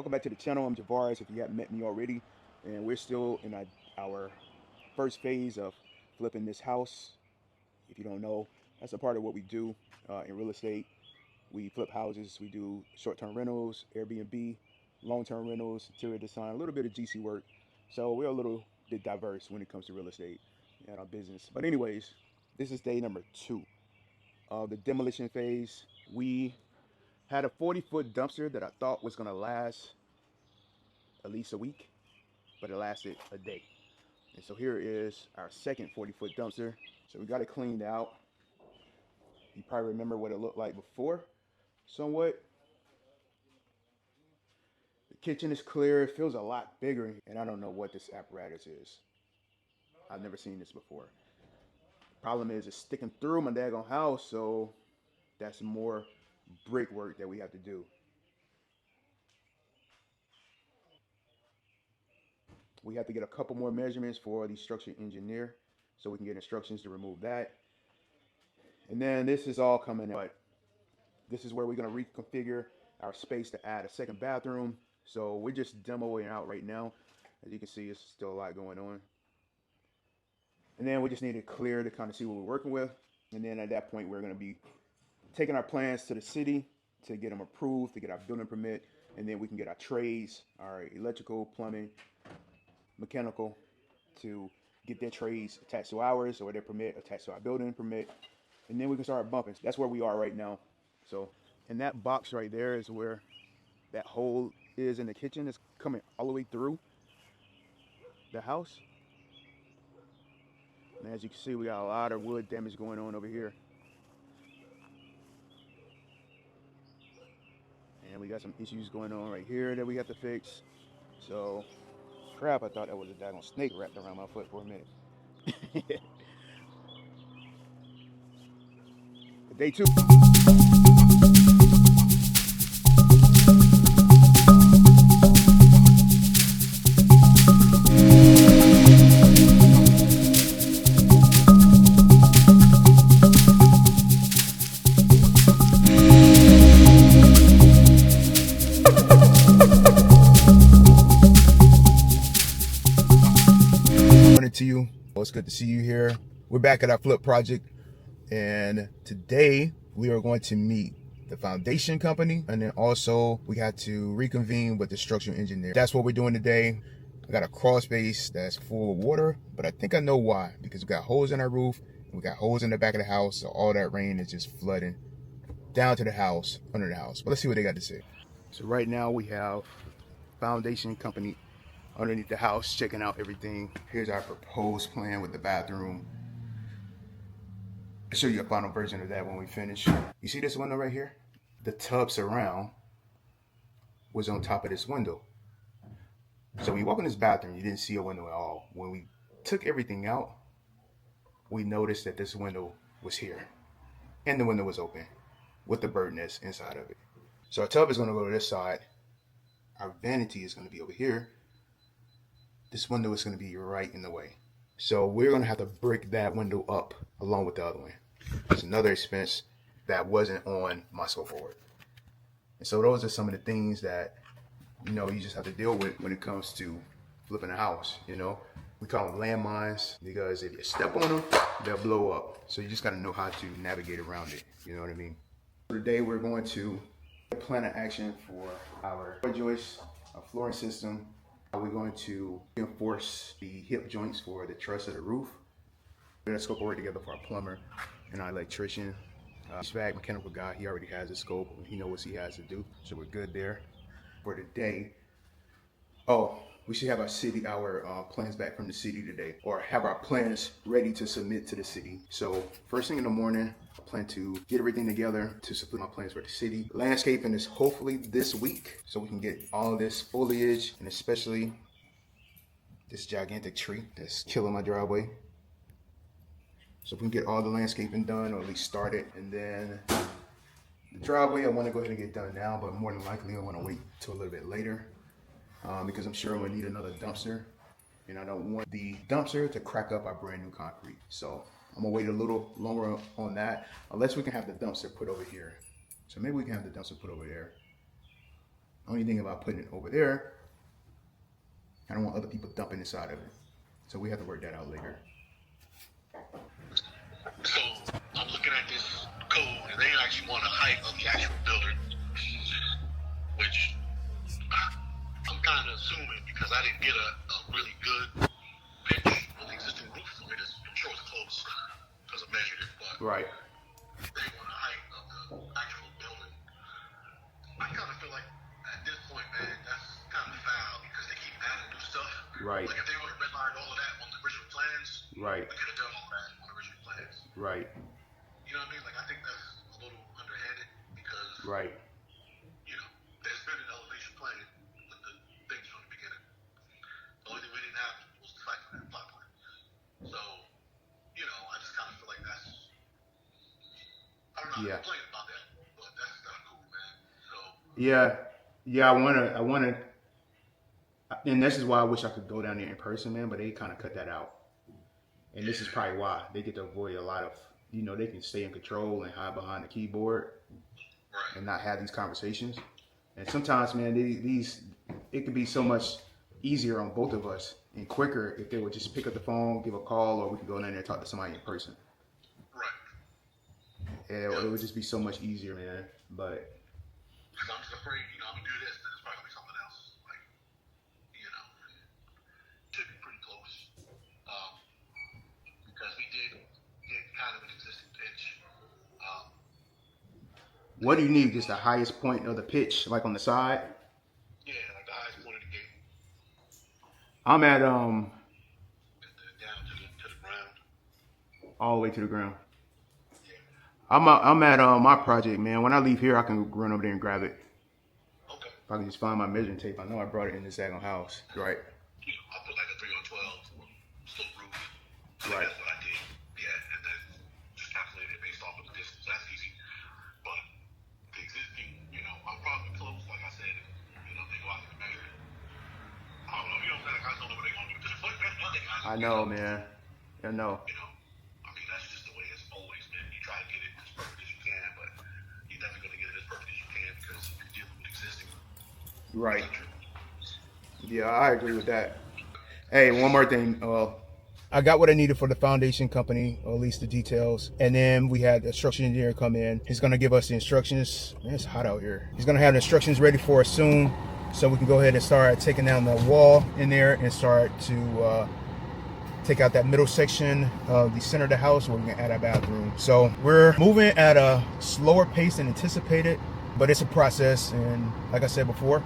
Welcome back to the channel. I'm Javaris, if you haven't met me already, and we're still in our first phase of flipping this house. If you don't know, that's a part of what we do in real estate. We flip houses. We do short-term rentals, Airbnb, long-term rentals, interior design, a little bit of GC work. So we're a little bit diverse when it comes to real estate and our business. But anyways, this is day number 2 of the demolition phase. We had a 40-foot dumpster that I thought was going to last at least a week, but it lasted a day. And so here is our second 40-foot dumpster. So we got it cleaned out. You probably remember what it looked like before, somewhat. The kitchen is clear. It feels a lot bigger, and I don't know what this apparatus is. I've never seen this before. Problem is, it's sticking through my daggone house, so that's more brick work that we have to do. We have to get a couple more measurements for the structural engineer so we can get instructions to remove that. And then this is all coming out. This is where we're going to reconfigure our space to add a second bathroom. So we're just demoing out right now. As you can see, it's still a lot going on. And then we just need it clear to kind of see what we're working with. And then at that point, we're going to be taking our plans to the city to get them approved, to get our building permit. And then we can get our trades, our electrical, plumbing, mechanical, to get their trades attached to ours or their permit attached to our building permit. And then we can start bumping. That's where we are right now. So, and that box right there is where that hole is in the kitchen. It's coming all the way through the house. And as you can see, we got a lot of wood damage going on over here. And we got some issues going on right here that we have to fix. So, crap, I thought that was a daggone snake wrapped around my foot for a minute. Day 2. To you. Well, it's good to see you here. We're back at our flip project, and today we are going to meet the foundation company, and then also we got to reconvene with the structural engineer. That's what we're doing today. I got a crawl space that's full of water, but I think I know why, because we got holes in our roof and we got holes in the back of the house, so all that rain is just flooding down to the house, under the house. But let's see what they got to say. So right now we have foundation company underneath the house checking out everything. Here's our proposed plan with the bathroom. I'll show you a final version of that when we finish. You see this window right here? The tub surround was on top of this window. So when you walk in this bathroom, you didn't see a window at all. When we took everything out, we noticed that this window was here and the window was open with the bird nest inside of it. So our tub is going to go to this side. Our vanity is going to be over here. This window is going to be right in the way. So we're going to have to brick that window up along with the other one. It's another expense that wasn't on my scope for work. And so those are some of the things that, you just have to deal with when it comes to flipping a house. We call them landmines because if you step on them, they'll blow up. So you just got to know how to navigate around it. You know what I mean? Today we're going to plan an action for our joists, our flooring system. We're going to reinforce the hip joints for the truss of the roof. We're going to scope work together for our plumber and our electrician. HVAC mechanical guy, he already has a scope. He knows what he has to do. So we're good there. For today, we should have our plans back from the city today, or have our plans ready to submit to the city. So first thing in the morning, I plan to get everything together to submit my plans for the city. Landscaping is hopefully this week, so we can get all this foliage, and especially this gigantic tree that's killing my driveway. So if we can get all the landscaping done, or at least start it, and then the driveway, I want to go ahead and get done now, but more than likely I want to wait till a little bit later. Because I'm sure I'm going to need another dumpster, and I don't want the dumpster to crack up our brand new concrete. So I'm going to wait a little longer on that, unless we can have the dumpster put over here. So maybe we can have the dumpster put over there. Only thing about putting it over there, I don't want other people dumping inside of it. So we have to work that out later. So I'm looking at this code, and they actually want a height of the actual building, which I'm kind of assuming because I didn't get a really good pitch of the existing roof. I mean, I'm sure it's close because I measured it, but Right. they want a height of the actual building. I kind of feel like at this point, man, that's kind of foul because they keep adding new stuff. Right. Like if they would have redlined all of that on the original plans, Right. they could have done all that on the original plans. Right. You know what I mean? Like I think that's a little underhanded because Right. you know there's been an elevation plan with the things from the beginning. The only thing we didn't have was the fact of that plot plan. So you know, I just kind of feel like that's I don't know. Yeah. I'm complaining about that, but that's not cool, man. So Yeah. I wanna, and this is why I wish I could go down there in person, man. But they kind of cut that out, and this is probably why they get to avoid a lot of, you know, they can stay in control and hide behind the keyboard right. and not have these conversations. And sometimes, man, these it could be so much easier on both of us and quicker if they would just pick up the phone, give a call, or we could go down there and talk to somebody in person. Right. It would just be so much easier, man. But Because I'm just afraid, you know, I'm gonna do this, then it's probably gonna be something else. Like, you know, it should be pretty close. Because we did get kind of an existing pitch. what do you need? Just the highest point of the pitch, like on the side? Yeah, like the highest point of the gate. I'm at Down to the ground. all the way to the ground. Yeah. I'm at my project, man. When I leave here, I can run over there and grab it. Okay. If I can just find my measuring tape. I know I brought it in this daggone house. Right. You know, I put like a 3 on 12 slope roof. I think Right. that's what I did. Yeah, and then just calculated it based off of the distance. That's easy. But the existing, you know, I'm probably close, like I said, and, you know, they go out and measure it. I don't know, you know what I'm saying? Like, I just don't know what they're going to do. Because it's like nothing. I know, man. I know. You know, I mean, that's just the way it's always been. You try to get it as perfect as you can, but you're never going to get it as perfect as you can because you're dealing with existing. Right. Yeah, I agree with that. Hey, one more thing. I got what I needed for the foundation company, or at least the details. And then we had the structural engineer come in. He's going to give us the instructions. Man, it's hot out here. He's going to have the instructions ready for us soon, so we can go ahead and start taking down the wall in there and start to take out that middle section of the center of the house where we can add a bathroom. So we're moving at a slower pace than anticipated, but it's a process. And like I said before,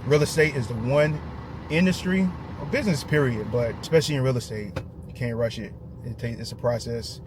real estate is the one industry or business period, but especially in real estate, you can't rush it. It's a process.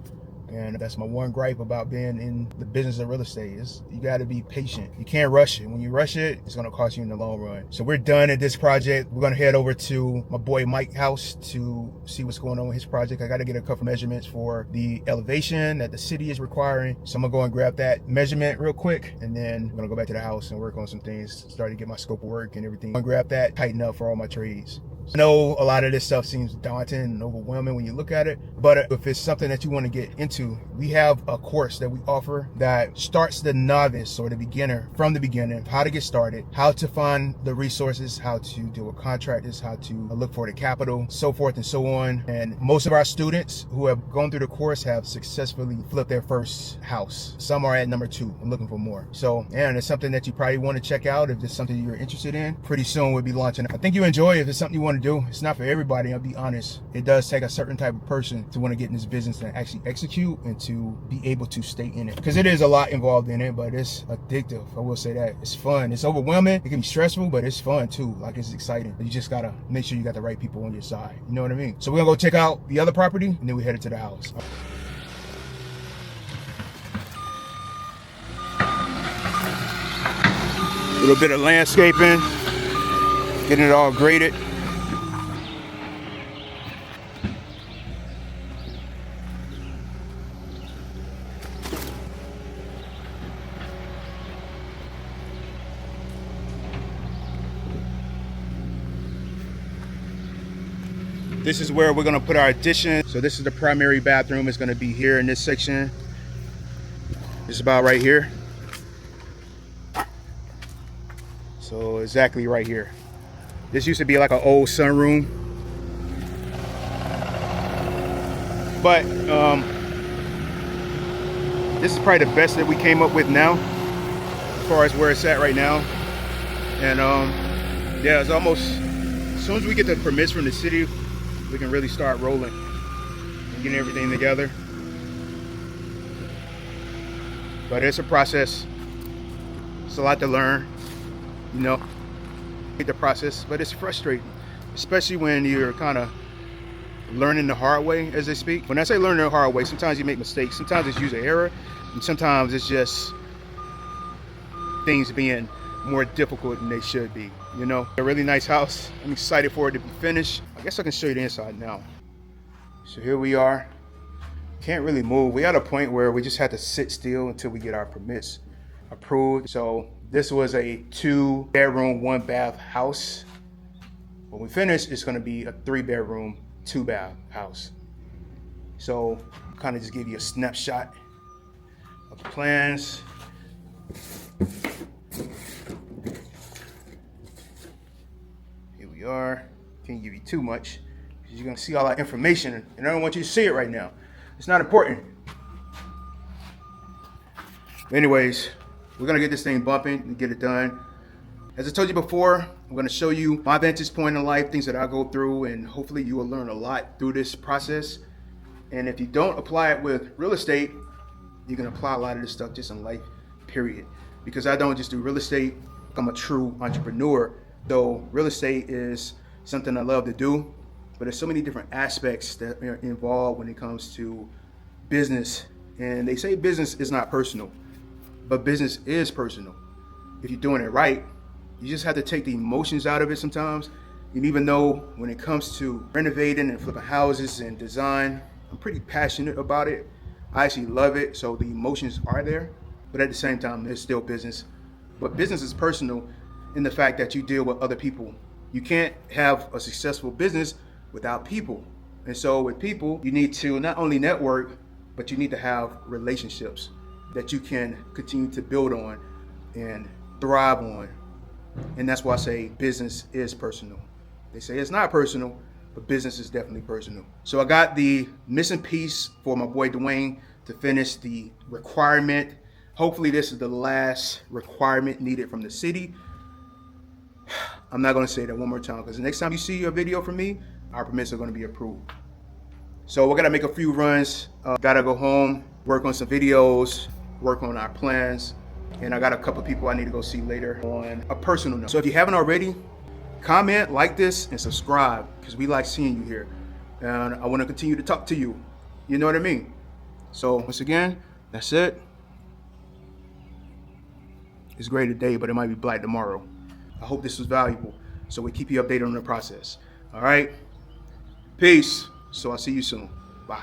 And that's my one gripe about being in the business of real estate is you got to be patient. You can't rush it. When you rush it, it's going to cost you in the long run. So we're done at this project. We're going to head over to my boy Mike's house to see what's going on with his project. I got to get a couple measurements for the elevation that the city is requiring. So I'm going to go and grab that measurement real quick. And then I'm going to go back to the house and work on some things, start to get my scope of work and everything. I'm going to grab that, tighten up for all my trades. I know a lot of this stuff seems daunting and overwhelming when you look at it, but if it's something that you want to get into, we have a course that we offer that starts the novice or the beginner from the beginning, how to get started, how to find the resources, how to deal with contractors, how to look for the capital, so forth and so on. And most of our students who have gone through the course have successfully flipped their first house. Some are at number 2 and looking for more. So, and it's something that you probably want to check out if it's something you're interested in. Pretty soon we'll be launching. I think you enjoy it. If it's something you want to do, it's not for everybody, I'll be honest. It does take a certain type of person to want to get in this business and actually execute and to be able to stay in it, because it is a lot involved in it, but it's addictive. I will say that. It's fun. It's overwhelming. It can be stressful, but it's fun too. Like, it's exciting. But you just gotta make sure you got the right people on your side. You know what I mean? So we're gonna go check out the other property and then we headed to the house. A little bit of landscaping, getting it all graded. This is where we're gonna put our addition. So this is the primary bathroom. It's gonna be here in this section. It's about right here. So exactly right here. This used to be like an old sunroom, but this is probably the best that we came up with now, as far as where it's at right now. And yeah, it's almost, as soon as we get the permits from the city, we can really start rolling and getting everything together. But it's a process. It's a lot to learn, you know, the process, but it's frustrating, especially when you're kind of learning the hard way, as they speak. When I say learning the hard way, sometimes you make mistakes, sometimes it's user error, and sometimes it's just things being more difficult than they should be, you know. A really nice house. I'm excited for it to be finished. I guess I can show you the inside now. So here we are. Can't really move. We at a point where we just had to sit still until we get our permits approved. So this was a 2-bedroom, 1-bath house. When we finish, it's gonna be a 3-bedroom, 2-bath house. So kind of just give you a snapshot of the plans. Here we are. Can't give you too much because you're gonna see all that information, and I don't want you to see it right now. It's not important. Anyways, we're gonna get this thing bumping and get it done. As I told you before, I'm gonna show you my vantage point in life, things that I go through, and hopefully you will learn a lot through this process. And if you don't apply it with real estate, you can apply a lot of this stuff just in life, period. Because I don't just do real estate, I'm a true entrepreneur. Though real estate is something I love to do, but there's so many different aspects that are involved when it comes to business. And they say business is not personal, but business is personal. If you're doing it right, you just have to take the emotions out of it sometimes. And even though when it comes to renovating and flipping houses and design, I'm pretty passionate about it. I actually love it, so the emotions are there. But at the same time, there's still business. But business is personal in the fact that you deal with other people. You can't have a successful business without people. And so with people, you need to not only network, but you need to have relationships that you can continue to build on and thrive on. And that's why I say business is personal. They say it's not personal, but business is definitely personal. So I got the missing piece for my boy Dwayne to finish the requirement. Hopefully this is the last requirement needed from the city. I'm not gonna say that one more time because the next time you see a video from me, our permits are gonna be approved. So we're gonna make a few runs. Gotta go home, work on some videos, work on our plans. And I got a couple people I need to go see later on a personal note. So if you haven't already, comment, like this, and subscribe because we like seeing you here. And I wanna continue to talk to you. You know what I mean? So once again, that's it. It's gray today, but it might be black tomorrow. I hope this was valuable, so we keep you updated on the process. All right? Peace. So I'll see you soon. Bye.